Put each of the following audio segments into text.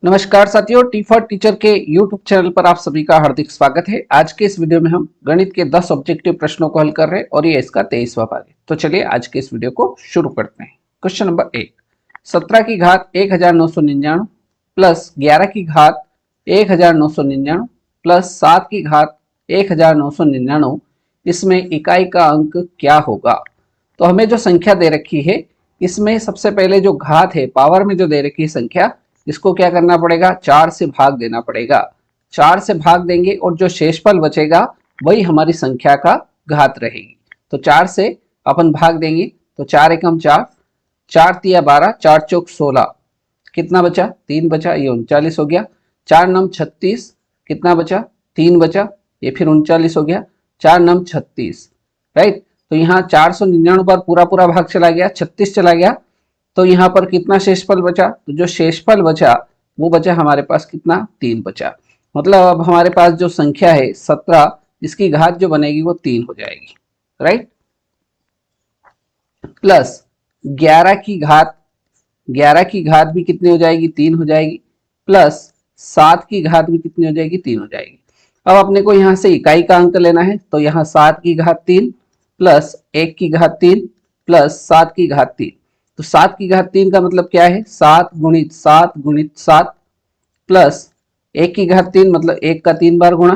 नमस्कार साथियों, T for teacher के यूट्यूब चैनल पर आप सभी का हार्दिक स्वागत है। आज के इस वीडियो में हम गणित के 10 ऑब्जेक्टिव प्रश्नों को हल कर रहे हैं और ये इसका 23वां भाग है। तो चलिए आज के इस वीडियो को शुरू करते हैं। क्वेश्चन नंबर 1, 17 की घात 1999 प्लस 11 की घात 1999 प्लस 7 की घात 1999, इसमें इकाई का अंक क्या होगा। तो हमें जो संख्या दे रखी है इसमें सबसे पहले जो घात है, पावर में जो दे रखी है संख्या, इसको क्या करना पड़ेगा, 4 से भाग देना पड़ेगा। 4 से भाग देंगे और जो शेषफल बचेगा वही हमारी संख्या का घात रहेगी। तो 4 से अपन भाग देंगे तो 4 एकम 4, 4 तिया 12, 4 चौक 16, कितना बचा, 3 बचा, ये 39 हो गया। 4 नम 36, कितना बचा, 3 बचा, ये फिर 39 हो गया। 4 नम 36, राइट। तो यहाँ 499 बार पूरा पूरा भाग चला गया, 36 चला गया, तो यहाँ पर कितना शेषफल बचा, तो जो शेषफल बचा वो बचा हमारे पास कितना, 3 बचा। मतलब अब हमारे पास जो संख्या है 17, इसकी घात जो बनेगी वो 3 हो जाएगी, राइट। प्लस 11 की घात, 11 की घात भी कितनी हो जाएगी, 3 हो जाएगी। प्लस 7 की घात भी कितनी हो जाएगी, 3 हो जाएगी। अब अपने को यहाँ से इकाई का अंक लेना है, तो यहाँ 7 की घात 3 प्लस 1 की घात 3 प्लस 7 की घात 3। तो 7 की घात 3 का मतलब क्या है, 7 गुणित 7 गुणित 7 प्लस 1 की घात 3 मतलब 1 का 3 बार गुणा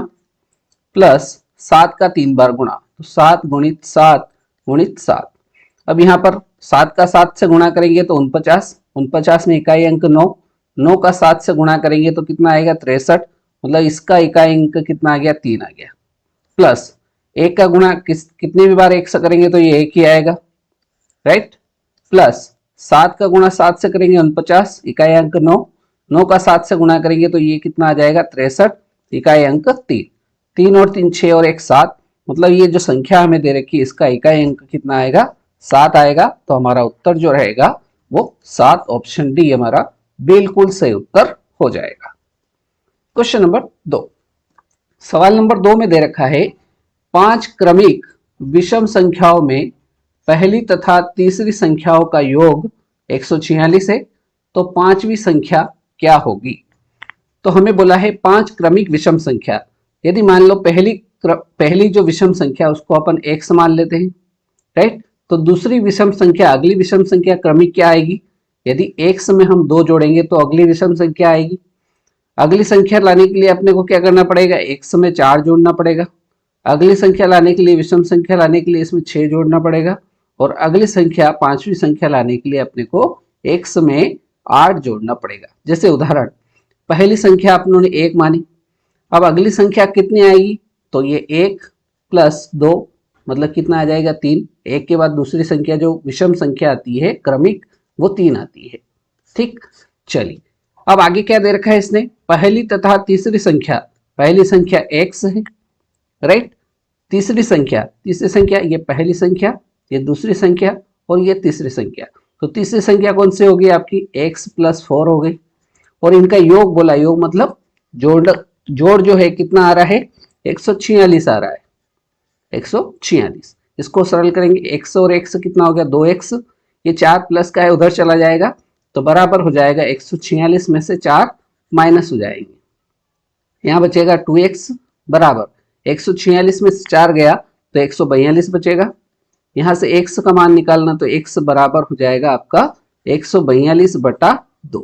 प्लस 7 का 3 बार गुणा, तो 7 गुणित 7 गुणित 7। अब यहाँ पर 7 का 7 से गुणा करेंगे तो 49, 49 में इकाई अंक 9, 9 का 7 से गुणा करेंगे तो कितना आएगा, 63, मतलब इसका इकाई अंक कितना आ गया, 3 आ गया। प्लस 1 का गुणा कितने भी बार 1 से करेंगे तो ये 1 ही आएगा, राइट। प्लस 7 का गुणा 7 से करेंगे 49, इकाई अंक 9, 9 का 7 से गुणा करेंगे तो ये कितना आ जाएगा, 63, इकाई अंक 3, 3 और 3 6 और 1 7, मतलब ये जो संख्या हमें दे रखी है इसका इकाई अंक कितना आएगा, 7 आएगा। तो हमारा उत्तर जो रहेगा वो 7, ऑप्शन डी हमारा बिल्कुल सही उत्तर हो जाएगा। क्वेश्चन नंबर 2, सवाल नंबर 2 में दे रखा है 5 क्रमिक विषम संख्याओं में पहली तथा तीसरी संख्याओं का योग 146 है, तो पांचवी संख्या क्या होगी। तो हमें बोला है 5 क्रमिक विषम संख्या। यदि मान लो पहली जो विषम संख्या उसको अपन x मान लेते हैं, राइट, तो दूसरी विषम संख्या, अगली विषम संख्या क्रमिक क्या आएगी, यदि x में हम 2 जोड़ेंगे तो अगली विषम संख्या आएगी। अगली संख्या लाने के लिए अपने को क्या करना पड़ेगा, x में 4 जोड़ना पड़ेगा। अगली संख्या लाने के लिए, विषम संख्या लाने के लिए इसमें 6 जोड़ना पड़ेगा। और अगली संख्या, पांचवी संख्या लाने के लिए अपने को x में 8 जोड़ना पड़ेगा। जैसे उदाहरण, पहली संख्या अपनों ने 1 मानी, अब अगली संख्या कितनी आएगी, तो ये 1 प्लस 2 मतलब कितना आ जाएगा, 3। 1 के बाद दूसरी संख्या जो विषम संख्या आती है क्रमिक, वो 3 आती है, ठीक। चलिए अब आगे क्या दे रखा है इसने, पहली तथा तीसरी संख्या, पहली संख्या x है, राइट। तीसरी संख्या ये पहली संख्या, ये दूसरी संख्या और ये तीसरी संख्या। तो तीसरी संख्या कौन सी होगी आपकी, x प्लस 4 हो गई। और इनका योग बोला, योग मतलब जोड़ जो है कितना आ रहा है, 146 आ रहा है, 146। इसको सरल करेंगे, x और x कितना हो गया, 2x, ये 4 प्लस का है उधर चला जाएगा तो बराबर हो जाएगा 146 में से 4 माइनस हो जाएंगे, यहाँ बचेगा 2x बराबर 146 में से 4 गया तो 142 बचेगा। यहां से x का मान निकालना, तो x बराबर हो जाएगा आपका 142 बटा 2,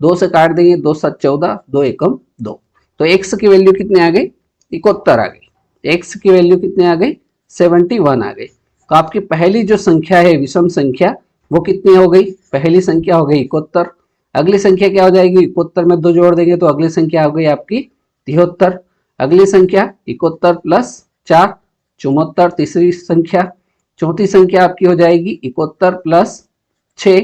2 से काट देंगे, 2 7 14, 2 एकम 2, तो x की वैल्यू कितने आ गई, 71 आ गई। x की वैल्यू कितने आ गई, 71 आ गई। तो आपकी पहली जो संख्या है विषम संख्या, वो कितनी हो गई, पहली संख्या हो गई 71। अगली संख्या क्या हो जाएगी, 71 में 2 जोड़ देंगे तो अगली संख्या हो गई आपकी 73। अगली संख्या 71 प्लस 4 74, तीसरी संख्या, चौथी संख्या आपकी हो जाएगी 71 प्लस 6,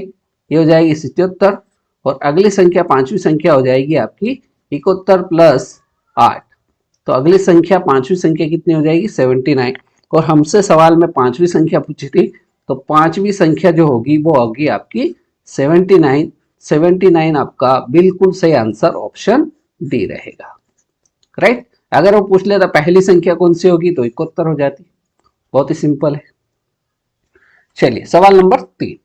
ये हो जाएगी 77। और अगली संख्या, पांचवी संख्या हो जाएगी आपकी 71 प्लस 8, तो अगली संख्या, पांचवी संख्या कितनी हो जाएगी, 79। और हमसे सवाल में पांचवी संख्या पूछी थी, तो पांचवी संख्या जो होगी वो होगी आपकी 79। 79 आपका बिल्कुल सही आंसर ऑप्शन डी रहेगा, राइट। अगर वो पूछ लेता पहली संख्या कौन सी होगी तो 71 हो जाती, बहुत ही सिंपल है। चलिए सवाल नंबर 3,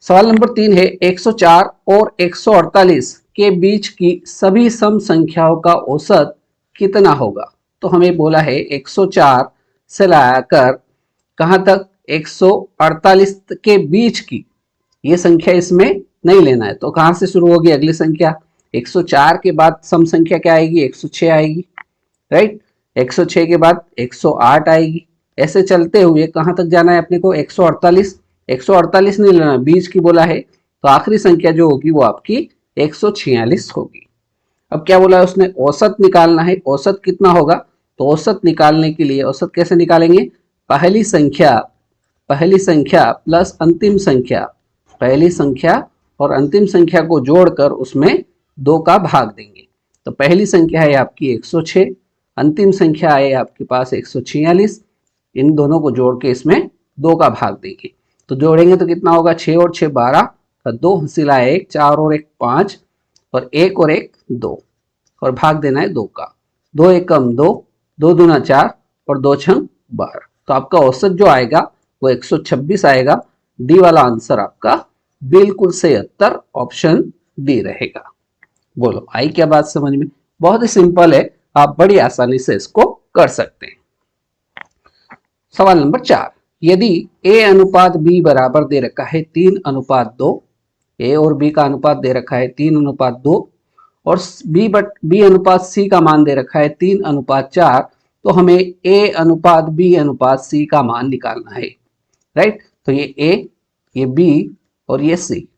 सवाल नंबर 3 है 104 और 148 के बीच की सभी सम संख्याओं का औसत कितना होगा। तो हमें बोला है 104 से लाकर कहां तक 148 के बीच की ये संख्या इसमें नहीं लेना है। तो कहां से शुरू होगी अगली संख्या, 104 के बाद सम संख्या क्या आएगी, 106 आएगी, राइट। 106 के बाद 108 आएगी, ऐसे चलते हुए कहां तक जाना है अपने को, 148। 148 नहीं लेना, बीच की बोला है, तो आखिरी संख्या जो होगी वो आपकी 146 होगी। अब क्या बोला है उसने, औसत निकालना है। औसत कितना होगा, तो औसत निकालने के लिए औसत कैसे निकालेंगे, पहली संख्या प्लस अंतिम संख्या, पहली संख्या और अंतिम संख्या को जोड़कर उसमें 2 का भाग देंगे। तो पहली संख्या है आपकी 106, अंतिम संख्या है आपके पास 146, इन दोनों को जोड़ के इसमें 2 का भाग देंगे। तो जोड़ेंगे तो कितना होगा, 6 और 6 12, 2 हसीला 1, 4 और 1 5, और 1 और 1 2, और भाग देना है 2 का। 2 एकम 2, 2 दूना 4 और 2 छंग 12। तो आपका औसत जो आएगा वो 126 आएगा। डी वाला आंसर आपका बिल्कुल सही उत्तर ऑप्शन डी रहेगा। बोलो आई क्या बात समझ में, बहुत ही सिंपल है, आप बड़ी आसानी से इसको कर सकते हैं। सवाल नंबर 4, यदि ए अनुपात बी बराबर दे रखा है 3:2, ए और बी का अनुपात दे रखा है 3:2, और बी अनुपात सी का मान दे रखा है 3:4, तो हमें ए अनुपात बी अनुपात सी का मान निकालना है, राइट। तो ये ए, ये बी और ये सी।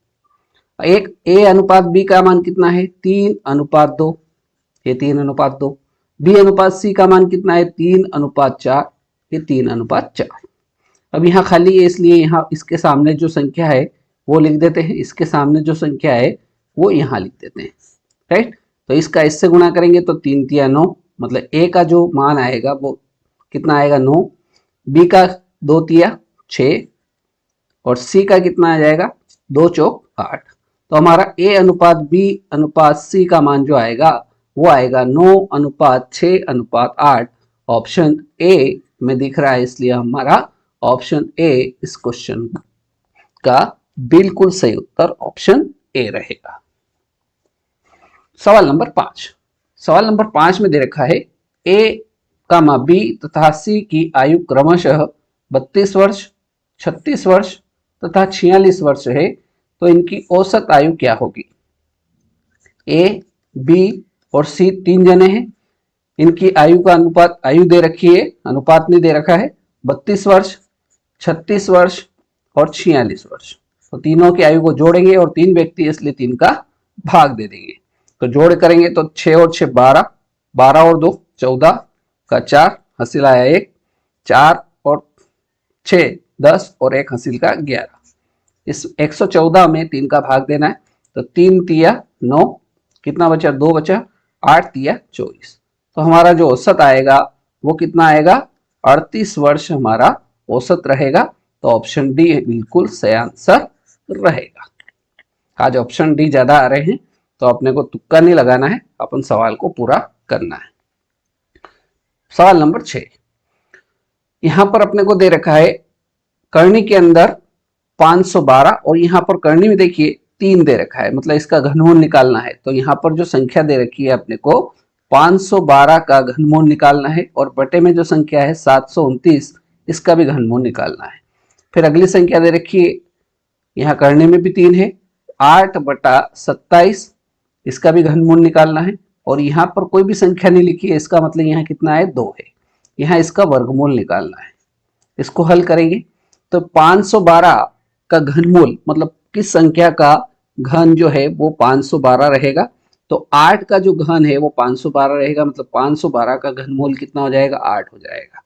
एक ए अनुपात बी का मान कितना है, 3:2, ये 3:2। बी अनुपात सी का मान कितना है, 3:4, ये 3:4। अब यहाँ खाली है इसलिए यहाँ इसके सामने जो संख्या है वो लिख देते हैं, इसके सामने जो संख्या है वो यहाँ लिख देते हैं, राइट। तो इसका इससे गुणा करेंगे तो 3 तिया 9, मतलब ए का जो मान आएगा वो कितना आएगा 9, बी का 2 तिया 6, और सी का कितना आ जाएगा 2 चौक 8। तो हमारा ए अनुपात बी अनुपात सी का मान जो आएगा वो आएगा 9:6:8। ऑप्शन ए में दिख रहा है, इसलिए हमारा ऑप्शन ए इस क्वेश्चन का बिल्कुल सही उत्तर ऑप्शन ए रहेगा। सवाल नंबर 5, सवाल नंबर 5 में दे रखा है ए कामा बी तथा सी की आयु क्रमशः 32 वर्ष, 36 वर्ष तथा 46 वर्ष है, तो इनकी औसत आयु क्या होगी। ए, बी और सी 3 जने हैं, इनकी आयु का अनुपात, आयु दे रखी है, अनुपात नहीं दे रखा है, 32 वर्ष, 36 वर्ष और 46 वर्ष। तो तीनों की आयु को जोड़ेंगे और 3 व्यक्ति इसलिए 3 का भाग दे देंगे। तो जोड़ करेंगे तो 6 और 6 12, 12 और 2 14 का 4, हासिल आया 1, 4 और 6 10 और 1 हासिल का 11। इस 114 में 3 का भाग देना है, तो 3 तिया 9, कितना बचा 2 बचा, 8 तिया 24। तो हमारा जो औसत आएगा वो कितना आएगा, 38 वर्ष हमारा औसत रहेगा। तो ऑप्शन डी बिल्कुल सही आंसर रहेगा। आज ऑप्शन डी ज्यादा आ रहे हैं तो अपने को तुक्का नहीं लगाना है, अपन सवाल को पूरा करना है। सवाल नंबर 6, यहां पर अपने को दे रखा है करनी के अंदर 512, और यहां पर करनी में देखिए 3 दे रखा है, मतलब इसका घनमूल निकालना है। तो यहां पर जो संख्या दे रखी है अपने को 512 का घनमूल निकालना है, और बटे में जो संख्या है 729, इसका भी घनमूल निकालना है। फिर अगली संख्या दे रखी है, यहाँ करने में भी 3 है, 8/27, इसका भी घनमूल निकालना है। और यहाँ पर कोई भी संख्या नहीं लिखी है, इसका मतलब यहाँ कितना है 2 है, यहाँ इसका वर्गमूल निकालना है। इसको हल करेंगे तो 512 का घनमूल, मतलब किस संख्या का घन जो है वो 512 रहेगा। तो 8 का जो घन है वो 512 रहेगा, मतलब 512 का घनमूल कितना हो जाएगा 8 हो जाएगा।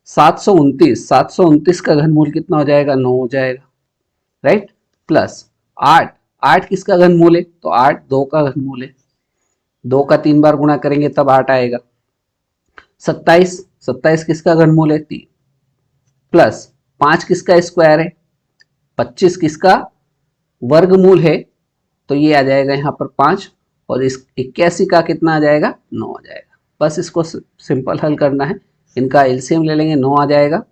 729 का घनमूल कितना हो जाएगा 9 हो जाएगा, राइट। प्लस 8 किसका घनमूल है, तो 8 2 का घनमूल है, 2 का 3 बार गुणा करेंगे तब 8 आएगा। 27 किसका घनमूल है 3, प्लस 5 किसका स्क्वायर है, 25 किसका वर्गमूल है, तो ये आ जाएगा यहाँ पर 5, और इस 81 का कितना आ जाएगा 9 आ जाएगा। बस इसको सिंपल हल करना है, इनका एलसीएम ले लेंगे 9 आ जाएगा।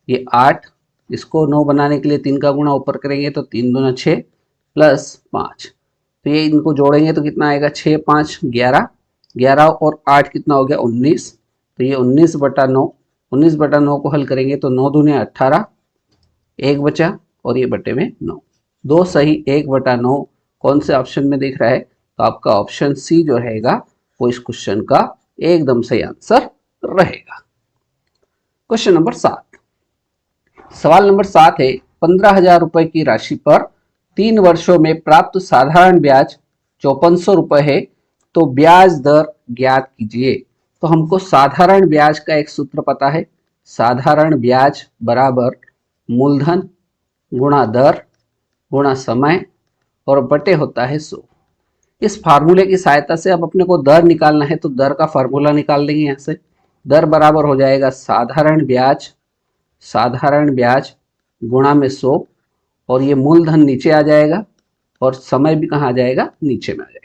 ये 8, इसको 9 बनाने के लिए 3 का गुणा ऊपर करेंगे तो 3 दूना 6 प्लस 5, तो ये इनको जोड़ेंगे तो कितना आएगा, 6 5 11, 11 और 8 कितना हो गया 19, तो ये 19/9, 19/9 को हल करेंगे तो 9 दूने 18, एक बचा और ये बटे में 9, 2 सही 1/9 कौन से ऑप्शन में दिख रहा है, तो आपका ऑप्शन सी जो रहेगा वो इस क्वेश्चन का एकदम सही आंसर रहेगा। क्वेश्चन नंबर 7, सवाल नंबर 7 है 15,000 रुपए की राशि पर 3 वर्षों में प्राप्त साधारण ब्याज 5400 रुपए है, तो ब्याज दर ज्ञात कीजिए। तो हमको साधारण ब्याज का एक सूत्र पता है, साधारण ब्याज बराबर मूलधन गुणा दर गुणा समय और बटे होता है 100। इस फार्मूले की सहायता से अब अपने को दर निकालना है, तो दर का फार्मूला निकाल देंगे। यहाँ से दर बराबर हो जाएगा साधारण ब्याज गुणा में 100, और ये मूलधन नीचे आ जाएगा और समय भी कहाँ आ जाएगा, नीचे में आ जाएगा।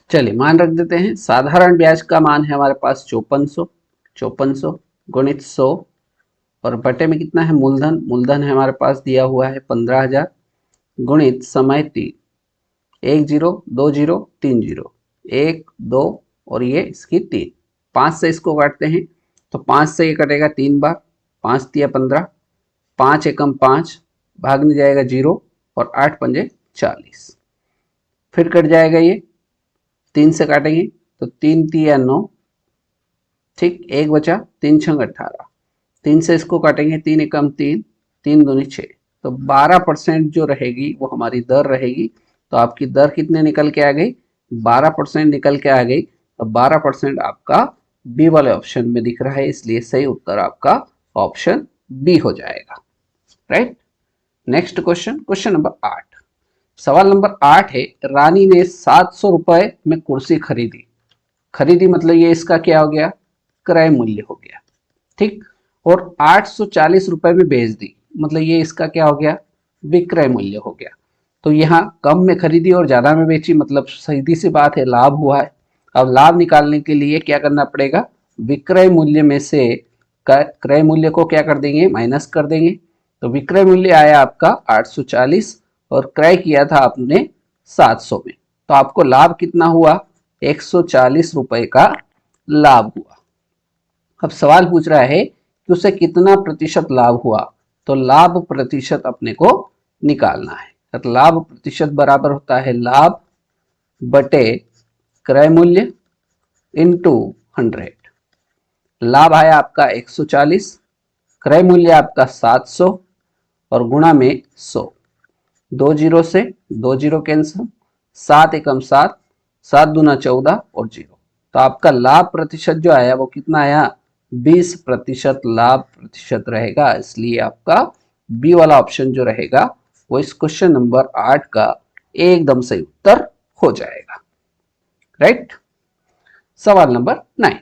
चलिए मान रख देते हैं, साधारण ब्याज का मान है हमारे पास 5400 गुणित 100 और बटे में कितना है मूलधन है हमारे पास दिया हुआ है 15,000 गुणित समय 3, 1 0 2 0 3 0, 1 2 और ये इसकी 3, 5 से इसको काटते हैं तो 5 से ये कटेगा 3 बार, 5 तिया 15, 5 एकम 5, भाग में जाएगा 0 और 8 पंजे 40, फिर कट जाएगा ये 3 से काटेंगे तो 3 तिया 9, ठीक, एक बचा 3 छंग 18, 3 से इसको काटेंगे 3 एकम 3, 3 दूनी 6, तो 12% जो रहेगी वो हमारी दर रहेगी। तो आपकी दर कितने निकल के आ गई, 12% निकल के आ गई। तो 12% आपका बी वाले ऑप्शन में दिख रहा है, इसलिए सही उत्तर आपका ऑप्शन बी हो जाएगा। राइट। नेक्स्ट क्वेश्चन नंबर 8, सवाल नंबर 8 है रानी ने 700 रुपए में कुर्सी खरीदी मतलब ये इसका क्या हो गया, क्रय मूल्य हो गया, ठीक, और 840 रुपए में बेच दी मतलब ये इसका क्या हो गया, विक्रय मूल्य हो गया। तो यहाँ कम में खरीदी और ज्यादा में बेची मतलब सीधी सी बात है, लाभ हुआ है। अब लाभ निकालने के लिए क्या करना पड़ेगा, विक्रय मूल्य में से क्रय मूल्य को क्या कर देंगे, माइनस कर देंगे। तो विक्रय मूल्य आया आपका 840 और क्रय किया था आपने 700 में, तो आपको लाभ कितना हुआ, 140 रुपए का लाभ हुआ। अब सवाल पूछ रहा है कि उसे कितना प्रतिशत लाभ हुआ, तो लाभ प्रतिशत अपने को निकालना है। तो लाभ प्रतिशत बराबर होता है लाभ बटे क्रय मूल्य इंटू 100। लाभ आया आपका 140, क्रय मूल्य आपका 700 और गुणा में 100, 2 जीरो से 2 जीरो कैंसिल, 7 एकम 7, 7 दूना 14 और 0। तो आपका लाभ प्रतिशत जो आया वो कितना आया, 20% लाभ प्रतिशत रहेगा। इसलिए आपका बी वाला ऑप्शन जो रहेगा वो इस क्वेश्चन नंबर 8 का एकदम सही उत्तर हो जाएगा। राइट। सवाल नंबर 9,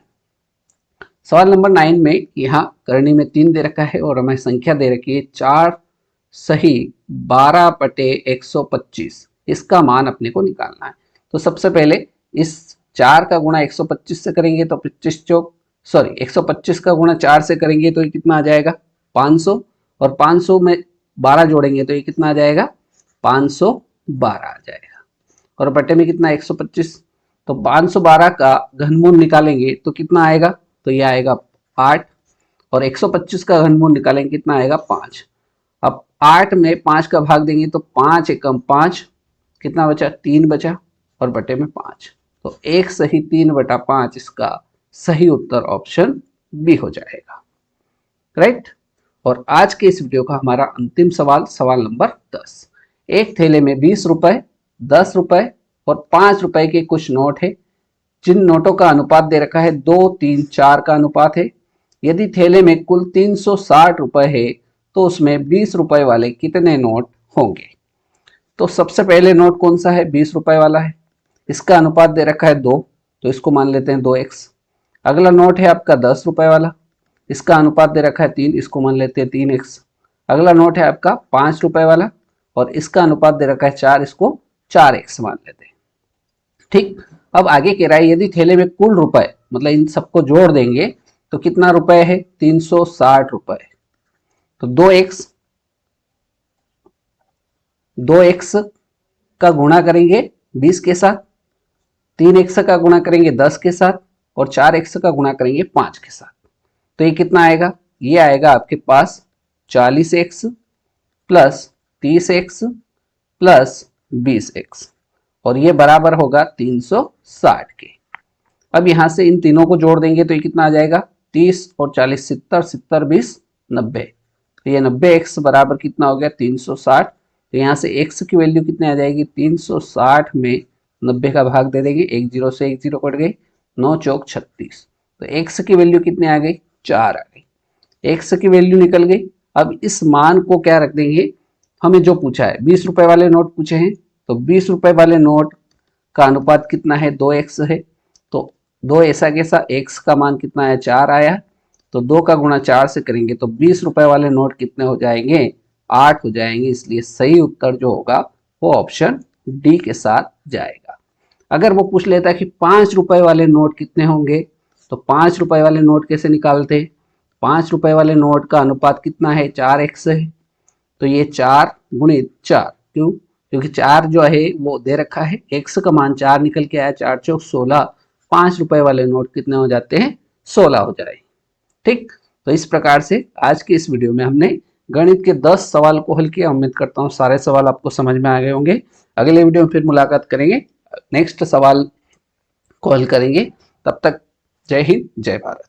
सवाल नंबर 9 में यहाँ करनी में 3 दे रखा है और हमें संख्या दे रखी है 4 सही 12/125, इसका मान अपने को निकालना है। तो सबसे पहले इस 4 का गुणा 125 से करेंगे तो 125 का गुणा 4 से करेंगे तो ये कितना आ जाएगा 500, और 500 में 12 जोड़ेंगे तो ये कितना आ जाएगा 512 आ जाएगा, और बटे में कितना 125, तो 512 का घनमूल निकालेंगे तो कितना आएगा, तो ये आएगा 8, और 125 का घनमूल निकालेंगे कितना आएगा 5। अब 8 में 5 का भाग देंगे तो 5 एकम 5, कितना बचा 3 बचा, और बटे में 5, तो 1 सही 3/5 इसका सही उत्तर ऑप्शन बी हो जाएगा। राइट। और आज के इस वीडियो का हमारा अंतिम सवाल नंबर 10, एक थैले में 20 रुपए 10 रुपए और 5 रुपए के कुछ नोट है, जिन नोटों का अनुपात दे रखा है 2 3 4 का अनुपात है। यदि थैले में कुल 360 रुपए है तो उसमें 20 रुपए वाले कितने नोट होंगे। तो सबसे पहले नोट कौन सा है, 20 रुपए वाला है, इसका अनुपात दे रखा है 2, तो इसको मान लेते हैं 2x। अगला नोट है आपका 10 रुपए वाला, इसका अनुपात दे रखा है 3, इसको मान लेते हैं 3x। अगला नोट है आपका 5 रुपए वाला और इसका अनुपात दे रखा है 4, इसको 4x मान लेते हैं। ठीक। अब आगे कह रहा है यदि थैले में कुल रुपए मतलब इन सबको जोड़ देंगे तो कितना रुपए है 360 रुपए, तो 2x का गुणा करेंगे 20 के साथ, 3x का गुणा करेंगे 10 के साथ और 4x का गुणा करेंगे 5 के साथ। तो ये कितना आएगा? ये आएगा आपके पास 40x plus 30x plus 20x और ये बराबर होगा 360 के। अब यहां से इन तीनों को जोड़ देंगे तो ये कितना आ जाएगा? 30 और 40 70, 70 20 90। तो ये 90x बराबर कितना हो गया? 360। तो यहाँ से x की वैल्यू कितनी आ जाएगी? 360 में 90 का भाग दे देंगे, एक जीरो से एक जीरो कट गई, 9 चौक 36। तो x की वैल्यू कितनी आ गई? 4 आ गई। x की वैल्यू निकल गई। अब इस मान को क्या रख देंगे? हमें जो पूछा है 20 रुपए वाले नोट पूछे हैं, तो 20 रुपए वाले नोट का अनुपात कितना है? 2x है। तो 2 ऐसा कैसा, x का मान कितना है? 4 आया। तो 2 का गुणा 4 से करेंगे तो 20 रुपए वाले नोट कितने हो जाएंगे? 8 हो जाएंगे। इसलिए सही उत्तर जो होगा वो ऑप्शन डी के साथ जाएगा। अगर वो पूछ लेता कि 5 रुपए वाले नोट कितने होंगे, तो 5 रुपए वाले नोट कैसे निकालते? 5 रुपए वाले नोट का अनुपात कितना है? 4x है। तो ये 4 गुणित 4, क्यों? क्योंकि 4 जो है वो दे रखा है, x का मान 4 निकल के आया, 4 चौक 16। 5 रुपए वाले नोट कितने हो जाते हैं? 16 हो जाए। ठीक, तो इस प्रकार से आज की इस वीडियो में हमने गणित के 10 सवाल को हल किया। उम्मीद करता हूँ सारे सवाल आपको समझ में आ गए होंगे। अगले वीडियो में फिर मुलाकात करेंगे, नेक्स्ट सवाल को हल करेंगे। तब तक जय हिंद, जय भारत।